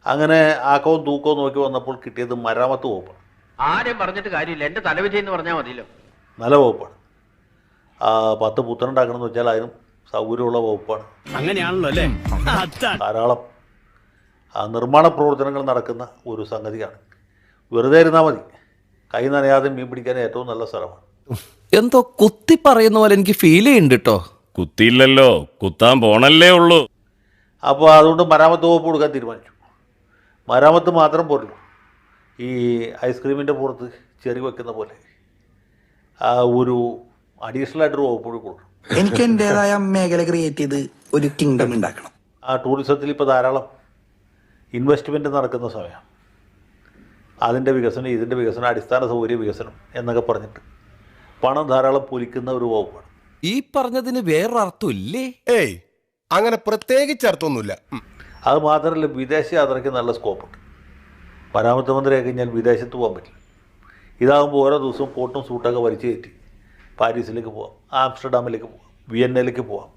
അങ്ങനെ ആക്കവും തൂക്കവും നോക്കി വന്നപ്പോൾ കിട്ടിയത് മരാമത്ത് വകുപ്പാണ്. ആരെയും പറഞ്ഞിട്ട് കാര്യമില്ല, എന്റെ തലവിധി എന്ന് പറഞ്ഞാൽ മതിയല്ലോ. നല്ല വകുപ്പാണ്. 10 പുത്തനുണ്ടാക്കണമെന്ന് വെച്ചാൽ അതിനും സൗകര്യമുള്ള വകുപ്പാണ്. അങ്ങനെയാണല്ലോ അല്ലേ? ധാരാളം നിർമ്മാണ പ്രവർത്തനങ്ങൾ നടക്കുന്ന ഒരു സംഗതിയാണ്. വെറുതെ ഇരുന്നാൽ മതി, കൈ നനയാതെ മീൻ പിടിക്കാൻ ഏറ്റവും നല്ല സ്ഥലമാണ്. എന്തോ കുത്തി പറയുന്ന പോലെ എനിക്ക് ഫീൽ ചെയ്യുന്നുണ്ട് കേട്ടോ. കുത്തിയില്ലല്ലോ, കുത്താൻ പോണല്ലേ ഉള്ളൂ. അപ്പോൾ അതുകൊണ്ട് മരാമത്ത് വകുപ്പ് കൊടുക്കാൻ തീരുമാനിച്ചു. മരാമത്ത് മാത്രം പോരല്ലോ, ഈ ഐസ്ക്രീമിൻ്റെ പുറത്ത് ചെറി വെക്കുന്ന പോലെ ഒരു അഡീഷണൽ ആയിട്ടൊരു വകുപ്പ് കൂടി കൊടുക്കും. എനിക്ക് എൻ്റെതായ മേഖല ക്രിയേറ്റ് ചെയ്ത് ഒരു കിങ്ഡം ഉണ്ടാക്കണം. ടൂറിസത്തിൽ ഇപ്പോൾ ധാരാളം ഇൻവെസ്റ്റ്മെൻറ്റ് നടക്കുന്ന സമയമാണ്. അതിൻ്റെ വികസനം, ഇതിൻ്റെ വികസനം, അടിസ്ഥാന സൗകര്യ വികസനം എന്നൊക്കെ പറഞ്ഞിട്ട് പണം ധാരാളം പൊലിക്കുന്ന ഒരു വകുപ്പാണ്. ഈ പറഞ്ഞതിന് വേറൊരർത്ഥം ഇല്ലേ? ഏയ്, അങ്ങനെ പ്രത്യേകിച്ച് അർത്ഥമൊന്നുമില്ല. അത് മാത്രമല്ല, വിദേശ യാത്രയ്ക്ക് നല്ല സ്കോപ്പുണ്ട്. മരാമത്ത് മന്ത്രിയായി കഴിഞ്ഞാൽ വിദേശത്ത് പോകാൻ പറ്റില്ല. ഇതാകുമ്പോൾ ഓരോ ദിവസവും കോട്ടും സൂട്ടൊക്കെ വലിച്ചു കയറ്റി പാരീസിലേക്ക് പോവാം, ആംസ്റ്റർഡാമിലേക്ക് പോവാം, വിയന്നയിലേക്ക് പോവാം.